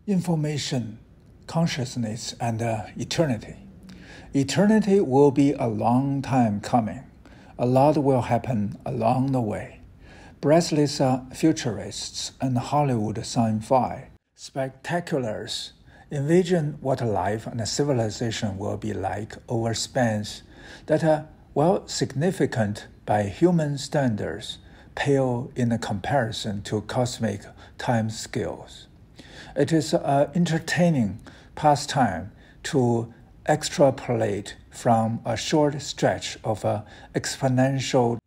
Information, consciousness, and eternity. Eternity will be a long time coming. A lot will happen along the way. Breathless futurists and Hollywood sci-fi spectaculars envision what life and civilization will be like over spans that are, while significant by human standards, pale in comparison to cosmic time scales. It is an entertaining pastime to extrapolate from a short stretch of exponential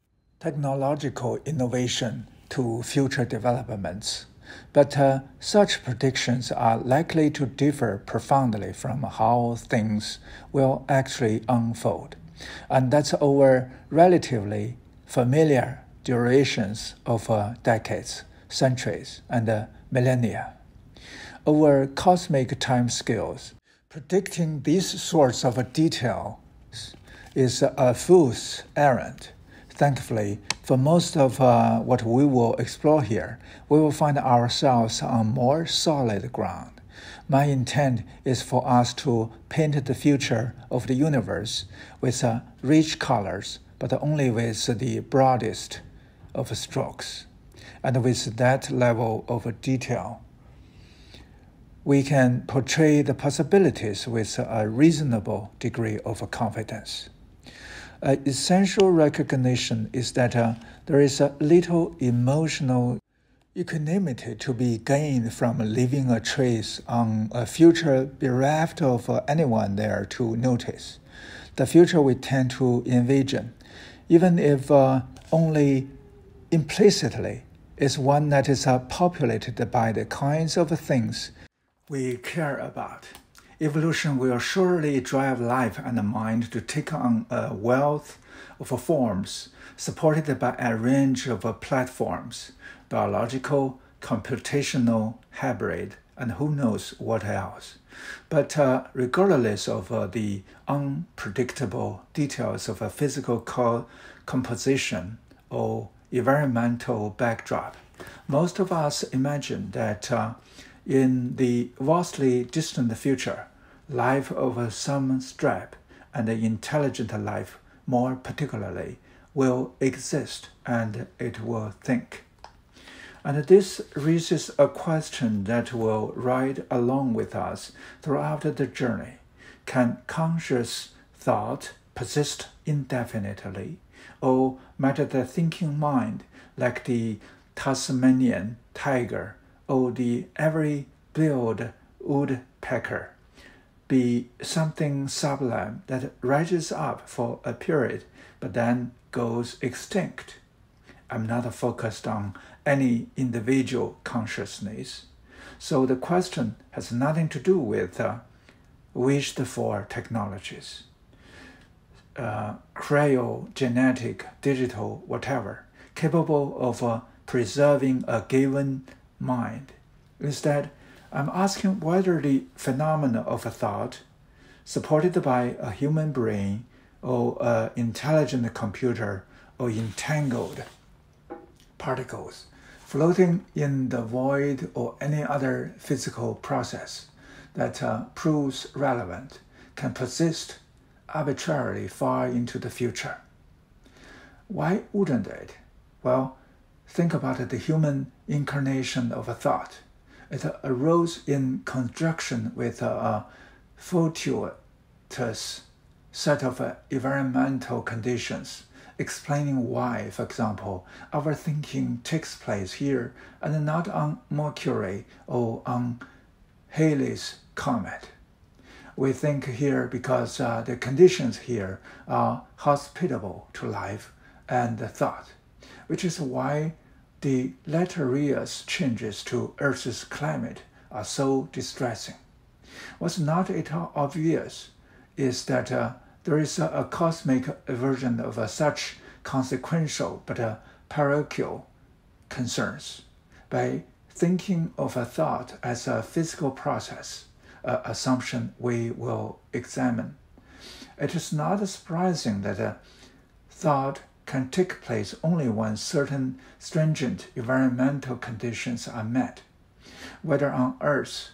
technological innovation to future developments. But such predictions are likely to differ profoundly from how things will actually unfold. And that's over relatively familiar durations of decades, centuries, and millennia. Over cosmic timescales, predicting these sorts of details is a fool's errand. Thankfully, for most of what we will explore here, we will find ourselves on more solid ground. My intent is for us to paint the future of the universe with rich colors, but only with the broadest of strokes. And with that level of detail, we can portray the possibilities with a reasonable degree of confidence. An essential recognition is that there is a little emotional equanimity to be gained from leaving a trace on a future bereft of anyone there to notice. The future we tend to envision, even if only implicitly, is one that is populated by the kinds of things we care about. Evolution will surely drive life and mind to take on a wealth of forms supported by a range of platforms, biological, computational, hybrid, and who knows what else. But regardless of the unpredictable details of a physical composition or environmental backdrop, most of us imagine that in the vastly distant future, life of some stripe, and intelligent life more particularly, will exist and it will think. And this raises a question that will ride along with us throughout the journey. Can conscious thought persist indefinitely, or might the thinking mind, like the Tasmanian tiger or the every-billed woodpecker, be something sublime that rises up for a period but then goes extinct? I'm not focused on any individual consciousness, so the question has nothing to do with wished-for technologies, cryogenetic, digital, whatever, capable of preserving a given mind. Instead, I'm asking whether the phenomena of a thought, supported by a human brain or an intelligent computer or entangled particles, floating in the void or any other physical process that proves relevant, can persist arbitrarily far into the future. Why wouldn't it? Well, think about the human incarnation of a thought. It arose in conjunction with a fortuitous set of environmental conditions, explaining why, for example, our thinking takes place here and not on Mercury or on Halley's Comet. We think here because the conditions here are hospitable to life and thought, which is why the deleterious changes to Earth's climate are so distressing. What's not at all obvious is that there is a cosmic version of such consequential but parochial concerns. By thinking of a thought as a physical process, an assumption we will examine, it is not surprising that thought can take place only when certain stringent environmental conditions are met. Whether on Earth,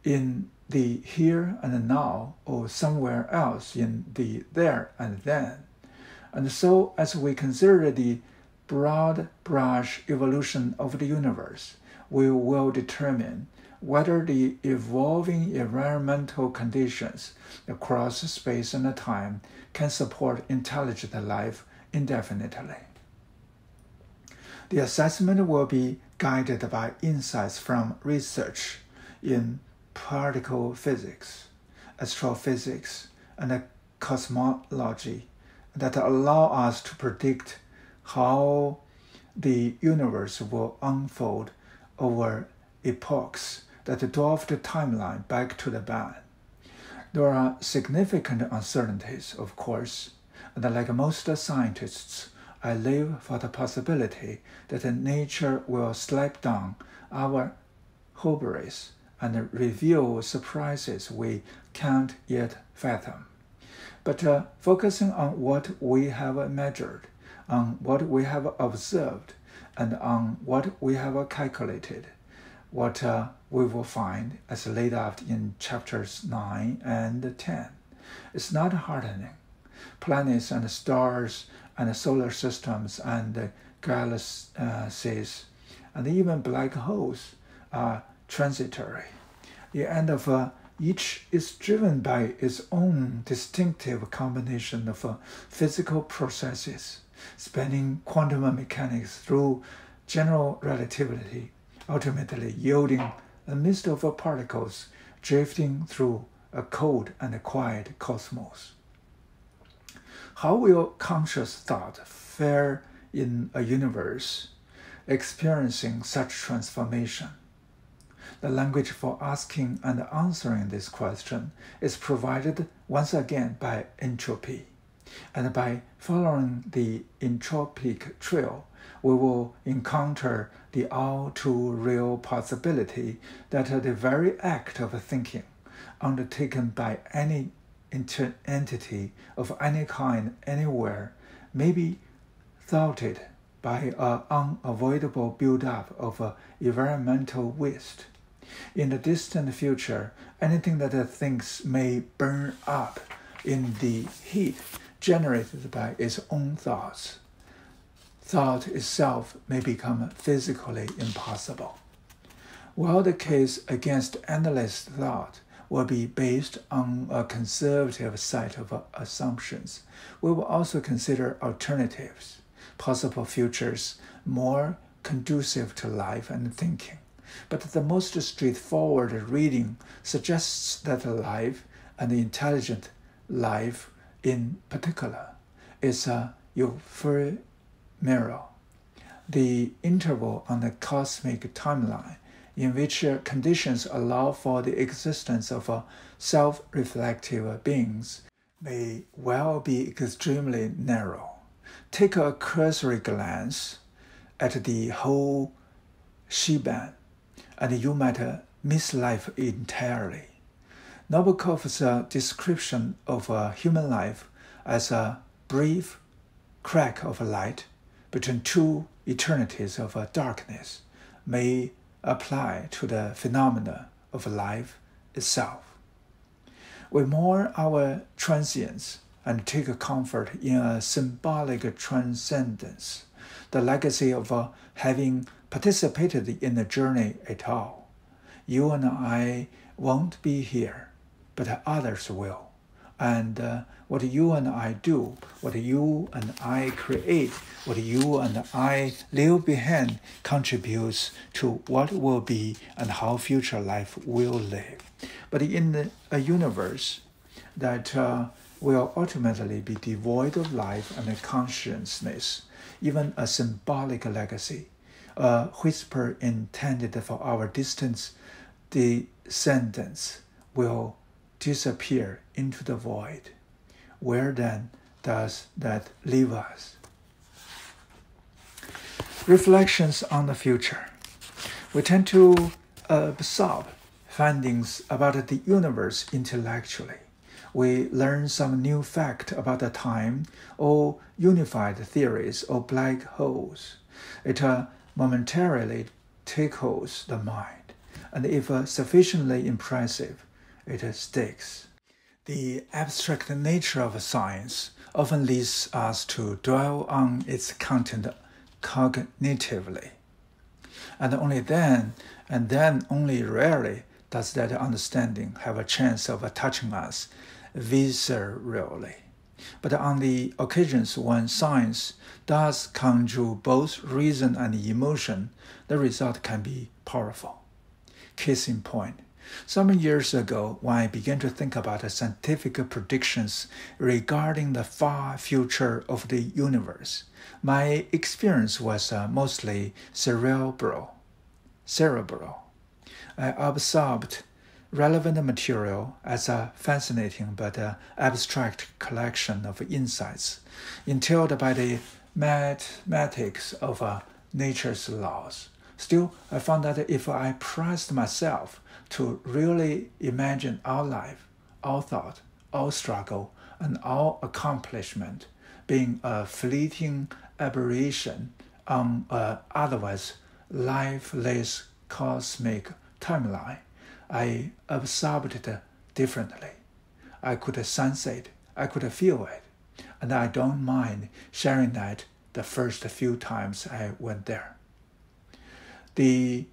in the here and now, or somewhere else in the there and then. And so, as we consider the broad brush evolution of the universe, we will determine whether the evolving environmental conditions across space and time can support intelligent life indefinitely. The assessment will be guided by insights from research in particle physics, astrophysics, and cosmology that allow us to predict how the universe will unfold over epochs that dwarf the timeline back to the Bang. There are significant uncertainties, of course, and like most scientists, I live for the possibility that nature will slap down our hubris and reveal surprises we can't yet fathom. But focusing on what we have measured, on what we have observed, and on what we have calculated, what we will find as laid out in chapters 9 and 10. It's not hardening. Planets and stars and solar systems and galaxies and even black holes are transitory. The end of each is driven by its own distinctive combination of physical processes, spanning quantum mechanics through general relativity, ultimately yielding a mist of particles drifting through a cold and quiet cosmos. How will conscious thought fare in a universe experiencing such transformation? The language for asking and answering this question is provided once again by entropy. And by following the entropic trail, we will encounter the all-too-real possibility that the very act of thinking, undertaken by any entity of any kind anywhere, may be thwarted by an unavoidable build-up of environmental waste. In the distant future, anything that thinks may burn up in the heat generated by its own thoughts. Thought itself may become physically impossible. While the case against endless thought will be based on a conservative set of assumptions, we will also consider alternatives, possible futures more conducive to life and thinking. But the most straightforward reading suggests that life, and intelligent life in particular, is a ephemeral, the interval on the cosmic timeline in which conditions allow for the existence of self-reflective beings may well be extremely narrow. Take a cursory glance at the whole shebang, and you might miss life entirely. Nabokov's description of human life as a brief crack of light between two eternities of darkness may apply to the phenomena of life itself. We mourn our transience and take comfort in a symbolic transcendence, the legacy of having participated in the journey at all. You and I won't be here, but others will. And what you and I do, what you and I create, what you and I leave behind contributes to what will be and how future life will live. But in a universe that will ultimately be devoid of life and consciousness, even a symbolic legacy, a whisper intended for our distant descendants, will disappear into the void. Where then does that leave us? Reflections on the future. We tend to absorb findings about the universe intellectually. We learn some new fact about the time or unified theories or black holes. It momentarily tickles the mind. and if sufficiently impressive, it sticks. The abstract nature of science often leads us to dwell on its content cognitively. And then only rarely does that understanding have a chance of touching us viscerally. But on the occasions when science does conjure both reason and emotion, the result can be powerful. Case in point, some years ago, when I began to think about scientific predictions regarding the far future of the universe, my experience was mostly cerebral. I absorbed relevant material as a fascinating but abstract collection of insights entailed by the mathematics of nature's laws. Still, I found that if I pressed myself to really imagine our life, our thought, our struggle, and our accomplishment being a fleeting aberration on an otherwise lifeless cosmic timeline, I absorbed it differently. I could sense it, I could feel it, and I don't mind sharing that the first few times I went there. The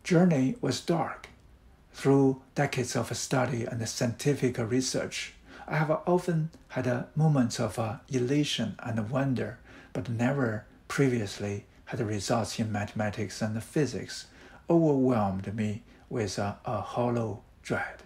journey was dark. Through decades of study and scientific research, I have often had moments of elation and wonder, but never previously had results in mathematics and physics overwhelmed me with a hollow dread.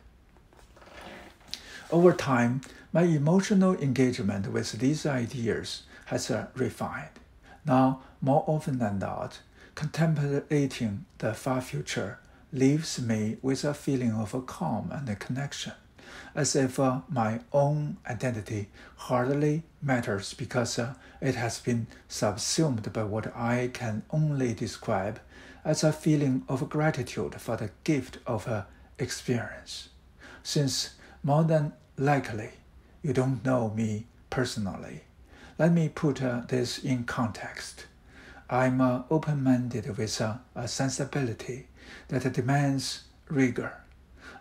Over time, my emotional engagement with these ideas has refined. Now, more often than not, contemplating the far future leaves me with a feeling of calm and connection, as if my own identity hardly matters because it has been subsumed by what I can only describe as a feeling of gratitude for the gift of experience. Since more than likely you don't know me personally, let me put this in context. I'm open-minded with a sensibility that demands rigor.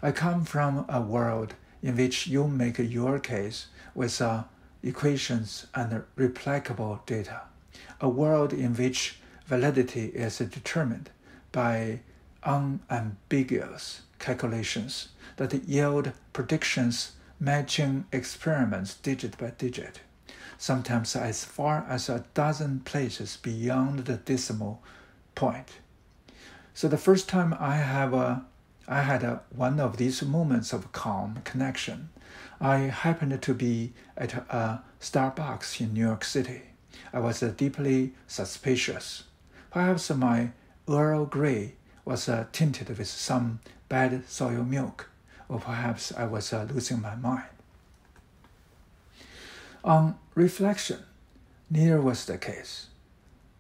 I come from a world in which you make your case with equations and replicable data, a world in which validity is determined by unambiguous calculations that yield predictions matching experiments digit by digit, sometimes as far as a dozen places beyond the decimal point. So the first time I had one of these moments of calm connection, I happened to be at a Starbucks in New York City. I was deeply suspicious. Perhaps my Earl Grey was tinted with some bad soy milk, or perhaps I was losing my mind. On reflection, neither was the case.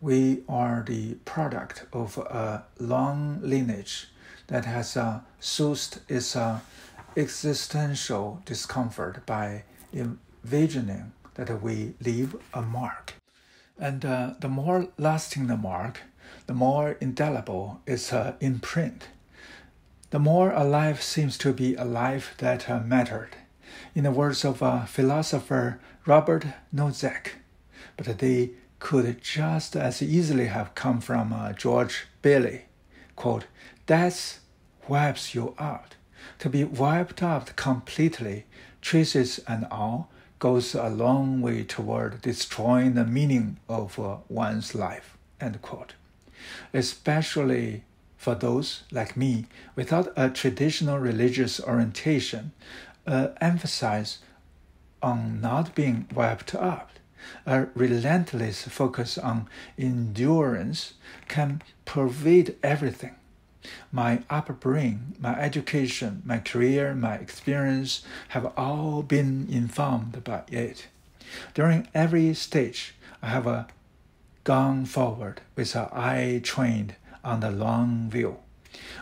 We are the product of a long lineage that has soothed its existential discomfort by envisioning that we leave a mark. And the more lasting the mark, the more indelible its imprint. The more a life seems to be a life that mattered. In the words of philosopher Robert Nozick, but they could just as easily have come from George Bailey. Quote, "Death wipes you out. To be wiped out completely, traces and all, goes a long way toward destroying the meaning of one's life." End quote. Especially for those like me without a traditional religious orientation, emphasis on not being wiped out, a relentless focus on endurance can pervade everything. My upbringing, my education, my career, my experience have all been informed by it. During every stage, I have gone forward with an eye trained on the long view,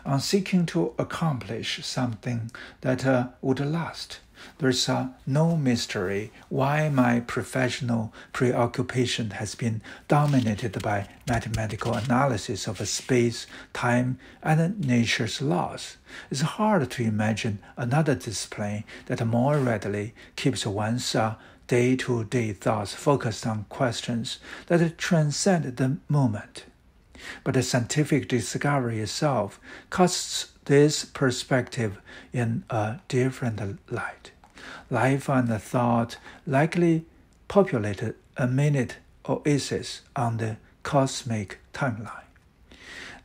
on seeking to accomplish something that would last, There's no mystery why my professional preoccupation has been dominated by mathematical analysis of space, time, and nature's laws. It's hard to imagine another discipline that more readily keeps one's day-to-day thoughts focused on questions that transcend the moment. But the scientific discovery itself casts this perspective in a different light. Life and thought likely populated a minute oasis on the cosmic timeline.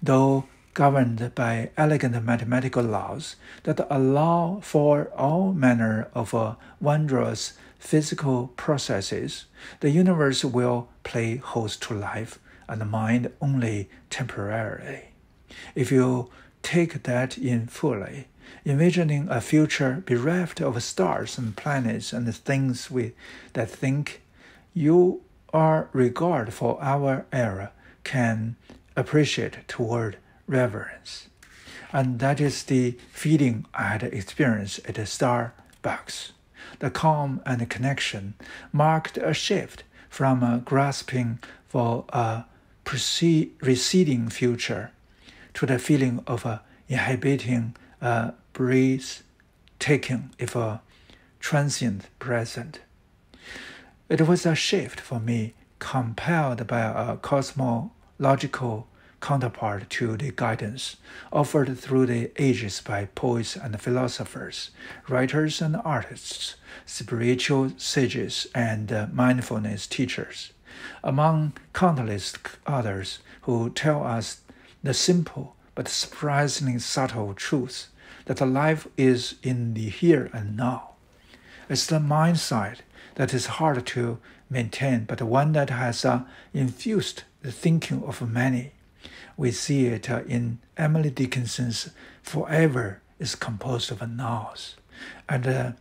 Though governed by elegant mathematical laws that allow for all manner of wondrous physical processes, the universe will play host to life and mind only temporarily. If you take that in fully, envisioning a future bereft of stars and planets and things that think you are regard for our era can appreciate toward reverence. And that is the feeling I had experienced at Starbucks. The calm and connection marked a shift from grasping for a receding future to the feeling of inhabiting a breathtaking, if a transient present. It was a shift for me compelled by a cosmological counterpart to the guidance offered through the ages by poets and philosophers, writers and artists, spiritual sages and mindfulness teachers, among countless others who tell us the simple but surprisingly subtle truth that life is in the here and now. It's the mindset that is hard to maintain, but one that has infused the thinking of many. We see it in Emily Dickinson's Forever is composed of nows, and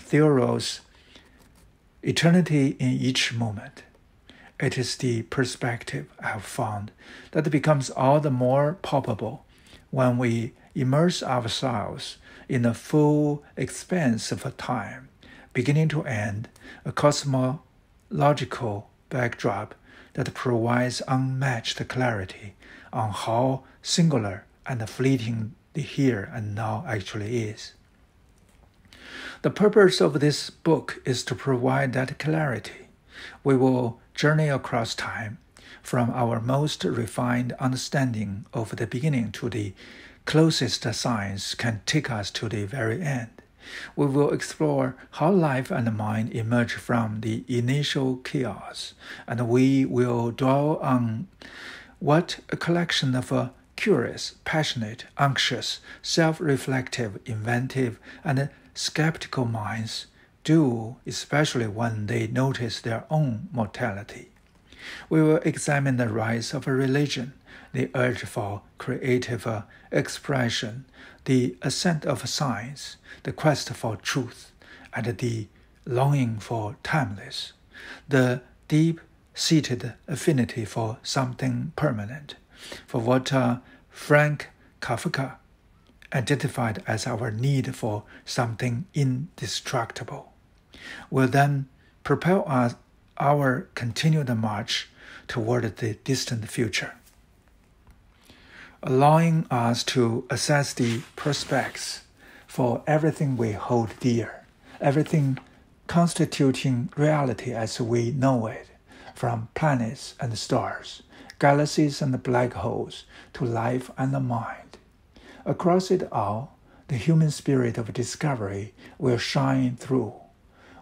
Thoreau's Eternity in each moment. It is the perspective I have found that becomes all the more palpable when we immerse ourselves in the full expanse of time, beginning to end, a cosmological backdrop that provides unmatched clarity on how singular and fleeting the here and now actually is. The purpose of this book is to provide that clarity. We will journey across time, from our most refined understanding of the beginning to the closest science can take us to the very end. We will explore how life and mind emerge from the initial chaos, and we will dwell on what a collection of curious, passionate, anxious, self-reflective, inventive, and skeptical minds do, especially when they notice their own mortality. We will examine the rise of a religion, the urge for creative expression, the ascent of science, the quest for truth, and the longing for timeless, the deep-seated affinity for something permanent, for what Frank Kafka identified as our need for something indestructible, will then propel our continued march toward the distant future, allowing us to assess the prospects for everything we hold dear, everything constituting reality as we know it, from planets and stars, galaxies and black holes, to life and the mind. Across it all, the human spirit of discovery will shine through.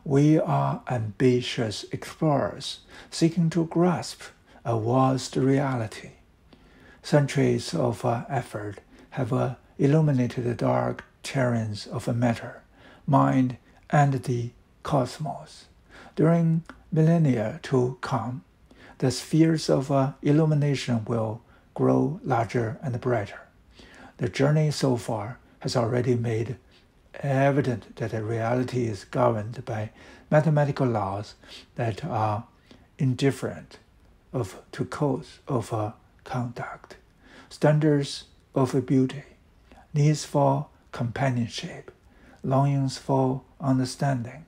We are ambitious explorers seeking to grasp a vast reality. Centuries of effort have illuminated the dark terrains of matter, mind, and the cosmos. During millennia to come, the spheres of illumination will grow larger and brighter. The journey so far has already made evident that the reality is governed by mathematical laws that are indifferent to codes of conduct, standards of beauty, needs for companionship, longings for understanding,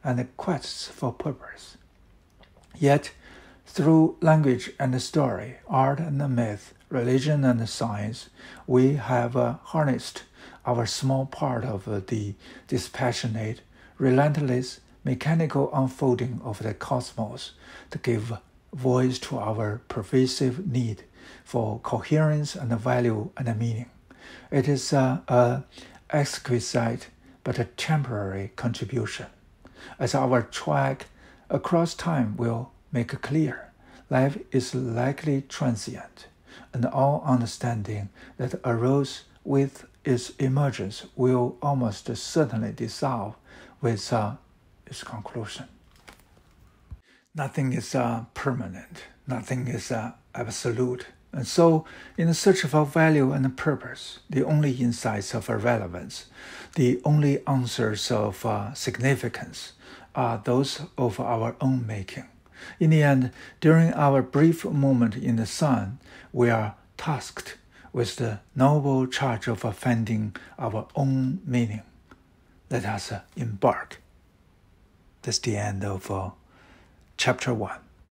and quests for purpose. Yet, through language and story, art and myth, religion and science, we have harnessed our small part of the dispassionate, relentless, mechanical unfolding of the cosmos to give voice to our pervasive need for coherence and value and meaning. It is an exquisite but a temporary contribution. As our track across time will make clear, life is likely transient, and all understanding that arose with its emergence will almost certainly dissolve with its conclusion. Nothing is permanent. Nothing is absolute. And so, in the search for value and purpose, the only insights of relevance, the only answers of significance are those of our own making. In the end, during our brief moment in the sun, we are tasked with the noble charge of finding our own meaning. Let us embark. That's the end of Chapter 1.